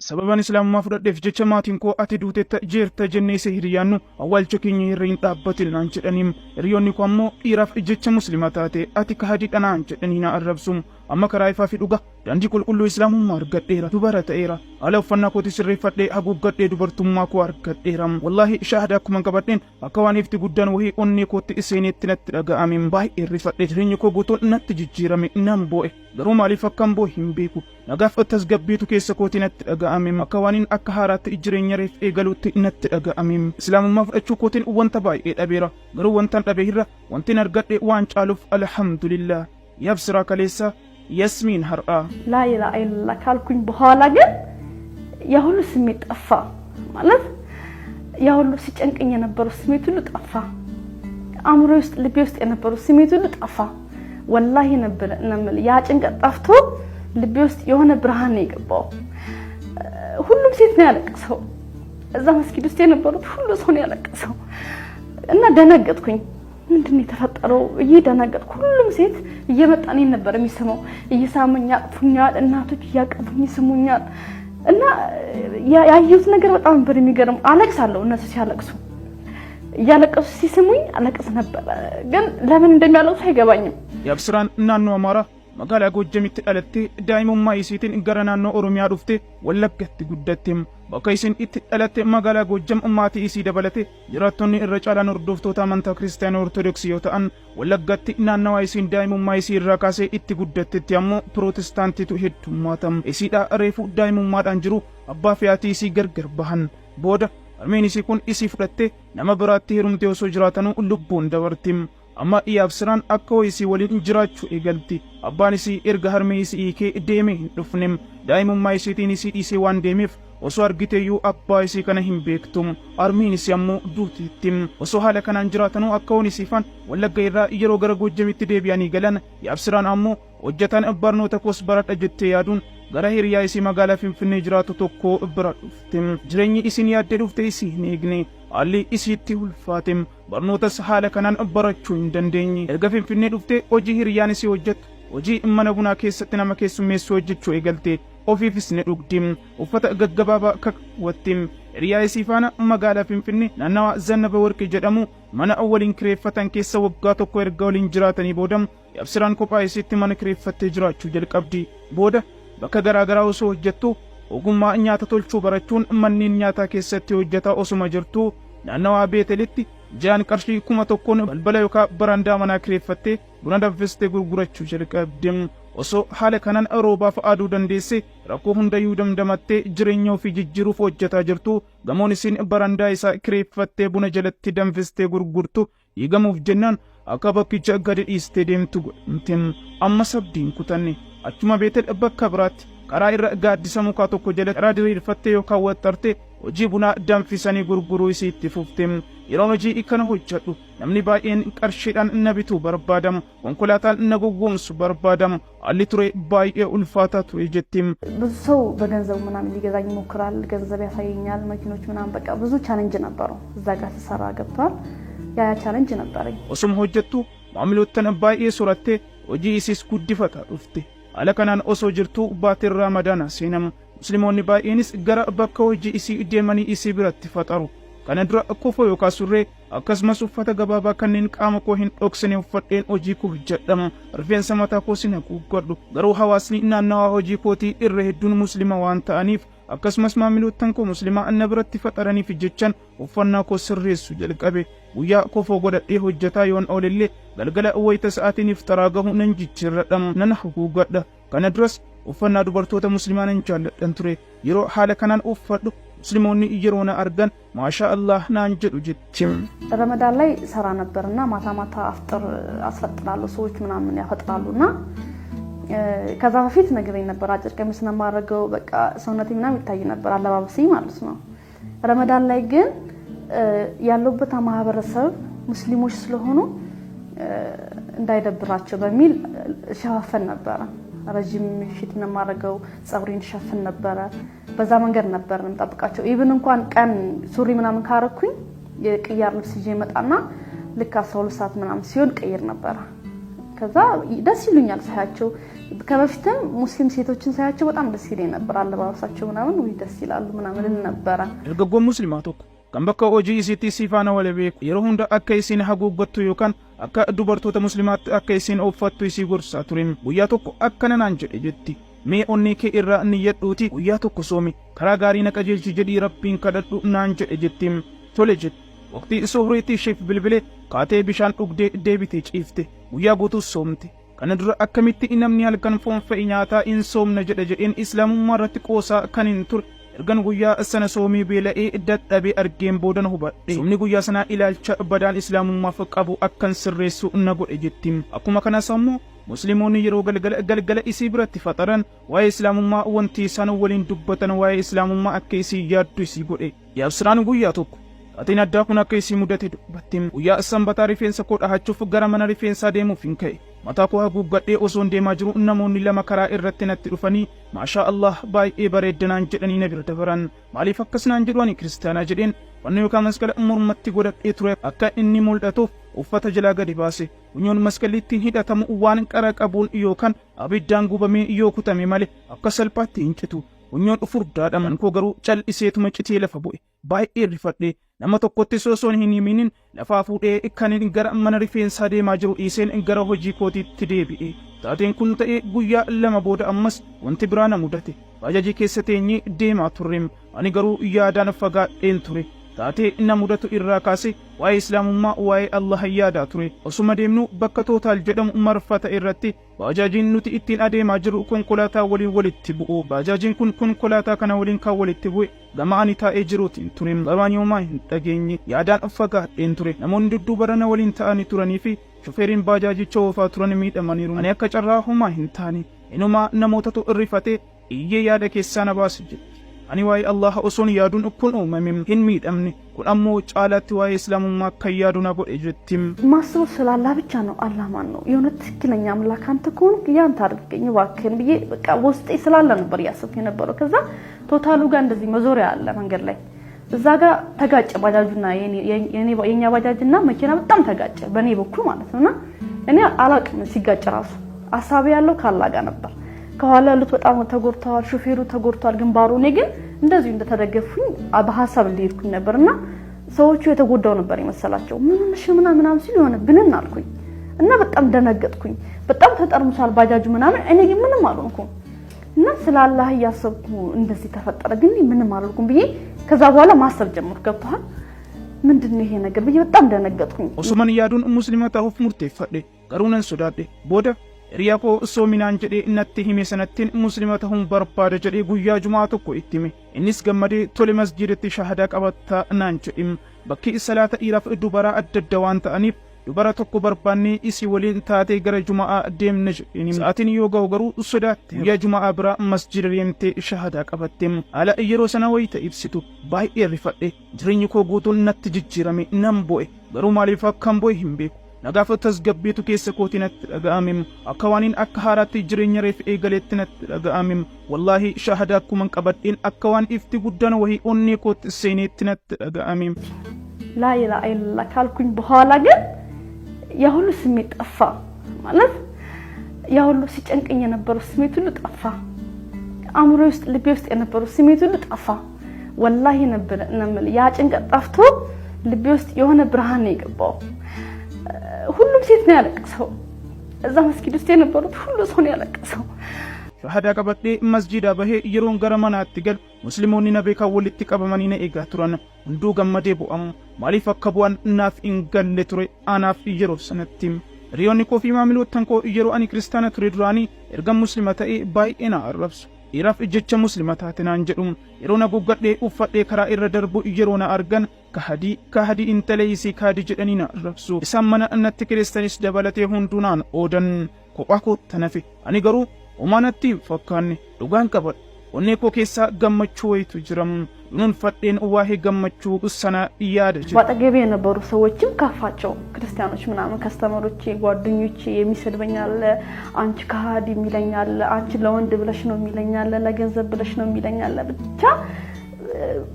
sababan islaamummaa fudhadheef jecha maatiin koo ati duutetta jeerta jennee isa hiriyaannu awwaalcha keenya irra hin dhaabbatin naan jedhaniim hiriyoonni koo ammoo dhiiraaf jecha musliima taate ati kahadiidha naan jedhanii na arrabsuum amma karaa ifaa fi dhuga daandii qulqulluu islaamummaa argadheera dubara ta'eera haala uffannaa kooti sirreeffadhee haguuggadhee dubartummaa koo argadheera wallaahi shaahada akkuma qabadheen akka waan ifti guddaan wahii onnee kootti iseeneetti natti dhaga'ameen baay'ee rifadhe jireenya koo guutuun natti jijjiirame nan boo'e garuu maaliif akkan boo'e hin beeku nagaaf tasgabbiitu keessa kooti natti dhaga'ameen akka waaniin akka haaraatti jireenya reef eegaluutti natti dhaga'ameen islaamummaa fudhachuu kootiin wanta baay'ee dhabeera garuu wantaan dhabe irra wantiin argadhe waan caaluuf alhamdulillah yabsira kaleessa ياسمين هرقا لا إله إلا الله كالكون بحالا يا هلو سميت أفا مالت يا هلو سيجنك إني نبرو سميتو لت أفا أمرو يست لبيست إني نبرو سميتو لت أفا والله نبر نمل يا جنك أفتو لبيست يوهنا برهاني قبو هلو سيتني على كسو إذا مسكي دستي نبرو هلو سوني على كسو إنا دنقت كوين ምንድነው የተፈጠረው እየደነገጥኩ ሁሉም ሴት እየመጣኔ ነበር የሚሰማው እየሳመኛ ፉኛል እናቶች ያቀፉኝ ስሙኛል እና ያየሁት ነገር በጣም ነበር የሚገርም አለቅሳለሁ እነሱ ሲያለቅሱ ያለቅሱ ሲስሙኝ አለቅስ ነበር ግን ለምን እንደሚያለቅሱ አይገባኝም ያብስራን እናኑ አማራ መጋላ ጎጀሚት አለቴ ዳይሙማ ይሲትን ገረናኖ ኦሮሚያ ዱፍቴ ወለገት ጉደቴም bakaysin itti dhalate magaalaa Gojjam ummati isii dabalate jiraatonni irra caalaan hordoftoota amantaa kiristaanaa ortodoksii yoo ta'an Wallaggatti naannawaa isiin daa'imummaa isii irraa kaasee itti guddattetti ammoo pirootestaantiitu heddummaatama isiidhaa reefu daa'imummaadhaan jiru abbaa fi haati isii gargar bahan booda harmeen isii kun isii fudhatte nama biraatti heerumtee osoo jiraatanuu lubbuun dabartim amma Yabsiraan akka isii waliin jiraachuu eegalti abbaan isii erga harmee isii hiikee deemee hin dhufnem daa'imummaa isiitiin isii dhiisee waan deemeef osoo argiteeyyuu abbaa isii kana hin beektum harmeen isii ammoo duutittim osoo haala kanaan jiraatanuu akka hoon isiifan Wallagga irraa yeroo gara Gojjamitti deebi'anii galan Yabsiraan ammoo hojjetaan barnoota koos baradha jettee yaaduun gara hiriyaa isii magaalaa Finfinnee jiraatu tokko bira dhuftim jireenyi isiin yaaddee dhufte isii hin eegne haalli isiitti ulfaatem barnootas haala kanaan barachuu hin dandeenye erga Finfinnee dhufte hojii hiriyaan isii hojjettu hojii mana bunaa keessatti nama keessummeessuu hojjechuu eegalte ofiifis ne dhugdim uffata gaggabaabaa kaawwattim hiriyaa isii faana magaalaa Finfinnee naannawaa Zannaba Warqii jedhamu mana waliin kireeffatan keessa waggaa tokko erga waliin jiraatanii boodam Yabsiraan kophaa isiitti mana kireeffattee jiraachuu jalqabdi booda bakka garaagaraa osoo hojjettu ogummaa nyaata tolchuu barachuun manneen nyaataa keessatti hojjetaa osuma jirtu naannawaa Beetelitti jaan qarshii 1,000 balbala yookaan barandaa manaa kireeffattee buna danfistee gurgurachuu jalqabdi osoo haala kanaan roobaaf aduu dandeesse rakkoo hundayyuu damdamattee jireenya ofii jijjiiruuf hojjetaa jirtu gamoon isiin barandaa isaa kireeffattee buna jalatti danfistee gurgurtu hiigamuuf jennaan akka bakkicha gadi dhiistee deemtu godhamtem amma sabdiin kutanne achuma Beetel bakka biraatti karaa irra gaaddisa mukaa tokko jala karaa diriirfattee yookaan waxxarte hojii bunaa danfisanii gurguruu isii itti fuftem yeroo hojii kana hojjedhu namni baay'een qarshiidhaan na bituu barbaadamu konkolaataan na gowwoomsu barbaadamu haalli ture baay'ee ulfaataa ture jettim ብዙ ሰው በገንዘቡ ምናምን ሊገዛኝ ይሞክራል ገንዘብ ያሳየኛል መኪኖች ምናምን በቃ ብዙ ቻሌንጅ ነበረው እዛ ጋር ተሰራ ገብቷል ያ ቻሌንጅ ነበረኝ osum hojjettu maamiloottan baay'ee soratte hojii isiis guddifata dhufte haala kanaan osoo jirtu baatiin Ramadaana seenam musliimoonni baay'eenis gara bakka hojii isii deemanii isii biratti faxaru kana dura kofoo yookaan surree akkasumas uffata gabaabaa kanneen qaama koo hin dhoksine uffadheen hojii koo jedhama rifeensa mataa koo sin haguuggadhu garuu hawaasni naannawaa hojii kootii irra hedduun muslima waan ta'aniif akkasumas maamiloottan koo muslimaa anna biratti faxaraniif jechaan uffannaa koo sirreessu jalqabe guyyaa kofoo godhadhee hojjetaa yoon oolillee galgala wayita sa'aatiin iftaraa gahu nan jijjiirradham nan haguuggadha kana duras uffannaa dubartoota muslimaa nan jaalladhan ture yeroo haala kanaan uffadhu ሙስሊሞኒ ይየሮና አርገን ማሻአላህ ናንጀዱ ጅትም ረመዳን ላይ ሰራ ነበርና ማታ ማታ አፍጥር አስፈጥራለሁ ሰዎች ምናምን ያፈጥራሉና ከዛ በፊት ነገረኝ ነበር አጭር ቀሚስ ነው ማረገው በቃ ሰውነቴ ምናምን ይታይ ነበር አለባበሴ ማለት ነው ረመዳን ላይ ግን ያለበት ማህበረሰብ ሙስሊሞች ስለሆኑ እንዳይደብራቸው በሚል ሸፋፈን ነበር ረጅም ፊት ነው ማረገው ጸጉሬን ሸፈን ነበር በዛ መንገድ ነበር እንጠብቃቸው ኢቭን እንኳን ቀን ሱሪ ምናምን ካረኩኝ የቅያር ልብስ ይዤ መጣና ልክ 12 ሰዓት ምናምን ሲሆን ቀይር ነበር ከዛ ደስ ይሉኛል ሳያቸው ከበፊትም ሙስሊም ሴቶችን ሳያቸው በጣም ደስ ይለኝ ነበር አለባበሳቸው ምናምን ወይ ደስ ይላሉ ምናምን ነበር erga muslimaatu kan bakka hojii isiitti sifaana wal beeku yeroo hunda akka isin haguuggattu yookaan akka dubartoota muslimaatti akka isin uffattu isii gorsaa turin guyyaa tokko akkana naan jedhe jetti mee onni kee irraa niyyadhuuti guyyaa tokko soomi karaa gaarii na qajeelchi jedhii rabbiin kadhadhu naan jedhe jettiin tole jedhe waqtii sohriitti isheef bilbilee kaatee bishaan dhugdee deebitee ciifte guyyaa guutuu soomte kana dura akkamitti namni halkan foon fe'i nyaataa in soomna jedhe jedheen islaamummaa irratti qoosaa kan hin turre ergan guyyaa sana soomii beela'ee dadhabee argeen boodan hubadhe soomni guyyaa sanaa ilaalcha badaan islaamummaaf qabu akkan sirreessu na godhe jettiin akkuma kanas ammoo musliimoonni yeroo galgala isii biratti faxaran waa'ee islaamummaa wanti isaan waliin dubbatan waa'ee islaamummaa akka isii yaaddu isii godhe yaabsiraan guyyaa tokko atiin addaa kun akka isii mudate dubbattiin guyyaa sanbataa rifeensa koo dhahachuuf gara mana rifeensaa deemuuf hin ka'e mataa koo haguuggadhee osoo deemaa jiru namoonni lama karaa irratti natti dhufanii maashaa Allah baay'ee bareeddanaan jedhanii na bira dabaran maaliif akkas naan jedhu ani kiristaanaa jedheen fannoo yookaan masqala mormatti godhadhee ture akka inni mul'atuuf uffata jalaa gadi baase funyoon masqalittiin hidhatamu waan qara qabuun yookaan abiddaan gubamee yoo kutame malee akka salphaatti hin citu funyoon furdaadha man koo garuu cal'iseetuma citee lafa bu'e baay'ee rifadhee nama tokkotti sosoon hin himinin lafaa fuudhee kan gara mana rifeensaa deemaa jiru dhiiseen gara hojii kootiitti deebi'e taateen kun ta'ee guyyaa lama booda ammas wanti biraa na mudate bajaajii keessa teenyee deemaa turre ani garuu yaadaan fagaadheen ture taatee na mudatu irraa kaase waa'ee islaamummaa waa'ee Allah yaadaa ture osuma deemnu bakka tootaal jedhamu marfata irratti bajaajiin nuti ittiin adeemaa jiru konkolaataa waliin walitti bu'u bajaajiin kun konkolaataa kana waliin kan walitti bu'e gama ani taa'ee jiruutiin ture garaan yoomaa hin dhageenye yaadaan fagaadheen ture namoonni dudduuba na waliin ta'anii turanii fi shofeeriin bajaajicha oofaa turan miidhamaniiru ani akka carraa homaa hin taane inumaa namootatu irrifatee iyyee yaada keessaa na baase jedhe ani waa'ee Allah osoon yaaduun kun uumamee hin miidhamne kun ammoo caalaatti waa'ee islaamummaa akka yaadu na godhe jettim ማስበው ስላላ ብቻ ነው አላህ ማን ነው የሆነ ትክክለኛ አምላክ አንተ ከሆንክ ያን ታርገኝ እባክህን ብዬ በቃ ውስጤ ስላላ ነበር ያሰብኩ የነበረው ከዛ ቶታሉ ጋር እንደዚህ መዞሪያ አለ መንገድ ላይ እዛ ጋር ተጋጨ ባጃጁና የኛ ባጃጅና መኪና በጣም ተጋጨ በኔ በኩል ማለት ነውና እኔ አላቅም ሲጋጭ ራሱ አሳብ ያለው ካላ ጋር ነበር ከኋላ ያሉት በጣም ተጎርተዋል ሹፌሩ ተጎርቷል ግንባሩ እኔ ግን እንደዚህ እንደተደገፉኝ በሐሳብ እንደሄድኩኝ ነበርና ሰዎቹ የተጎዳው ነበር ይመስላቸው ምንም ሲል ሆነ ብንን አልኩኝ እና በጣም ደነገጥኩኝ በጣም ተጠርሙሳል ባጃጁ ምናምን እኔ ግን ምንም አልሆንኩም እና ስላላህ ያሰብኩ እንደዚህ ተፈጠረ ግን ምንም አልሆንኩም ብዬ ከዛ በኋላ ማሰብ ጀመርኩ ገብቷል ምንድነው ይሄ ነገር ብዬ በጣም ደነገጥኩኝ ኦስማን ያዱን ሙስሊማታ ሁፍ ሙርቴ ፈዴ ቀሩነን ሱዳዴ ቦደ Riyako soominaan jedhee natti hime sanattiin musliima ta'uun barbaada jedhee guyyaa jumaa tokko itti hime innis gammadee tole masjiidatti shahadaa qabattaa naan jedhim bakki salaata dhiiraaf dubaraa adda adda waan ta'aniif dubara tokko barbaannee isii waliin taatee gara jumaa deemne jedheen sa'aatiin yoo ga'u garuu sodaatte guyyaa jumaa biraa masjiida deemtee shahadaa qabatteem ala yeroo sana wayita ibsitu baay'ee rifadhe jireenyi koo guutuun natti jijjiirame nan bo'e garuu maaliif akkan bo'e hin beeku nagaaf tasgabbiitu keessa kootiin natti dhaga'amem akka waaniin akka haaraatti jireenya reef eegaleetti natti dhaga'amem wallaahi shahadaa akkuman qabadheen akka waan ifti guddaan wahii onnee kootti seeneetti natti dhaga'amem لا إله إلا الله ካልኩኝ በኋላ ግን ያሁሉ ስሜት ጠፋ ማለት ያሁሉ ሲጨንቀኝ የነበረው ስሜት ሁሉ ጠፋ አእምሮዬ ውስጥ ልቤ ውስጥ የነበረው ስሜት ሁሉ ጠፋ ወላሂ ነበር ነምል ያ ጭንቀት ጠፍቶ ልቤ ውስጥ የሆነ ብርሃን ነው የገባው ሁሉም ሴት ነው ያለቀሰው እዛ መስጊድ ውስጥ የነበሩት ሁሉ ሰው ነው ያለቀሰው shahadaa qabadhee masjiida bahee yeroon gara manaatti gal musliimoonni na beekaa walitti qabamanii na eegaa turan hunduu gammadee bu'amu maaliif akka bu'an naaf hin galle ture anaaf yeroo sanatti hiriyoonni koo fi maamilootan koo yeroo ani kiristaana ture duraanii erga muslima ta'ee baay'ee na arrabsu dhiiraaf jecha muslima taate naan jedhu yeroo na goggadhee uffadhee karaa irra darbu yeroo na argan kahadii intaleesii kaadii jedhanii na arrabsu isaan mana natti kiristaanis dabalatee hunduu naan oodan kophaa koo tanafe ani garuu umanatti fakkaanne dhugaan qabadhe onnee koo keessaa gammachuu wayitu jiram ኑን ፈጤን ዋሄ ገመቹ ሰና ያደ ባጠገቤ የነበሩ ሰዎችም ካፋቸው ክርስቲያኖች ምናምን ከስተመሮቼ ጓደኞቼ የሚሰድበኛል አንቺ ካዲ ሚለኛል አንቺ ለወንድ ብለሽ ነው ሚለኛል ለገንዘብ ብለሽ ነው ሚለኛል ብቻ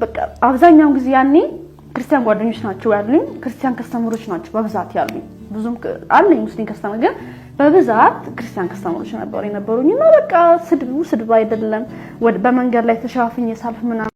በቃ አብዛኛው ጊዜ ያኔ ክርስቲያን ጓደኞች ናቸው ያሉኝ ክርስቲያን ከስተመሮች ናቸው በብዛት ያሉኝ ብዙም አለኝ ሙስሊም ከስተመር ግን በብዛት ክርስቲያን ከስተመሮች ነበሩኝና በቃ ስድብ አይደለም በመንገድ ላይ ተሻፍኝ ሳልፍ ምናምን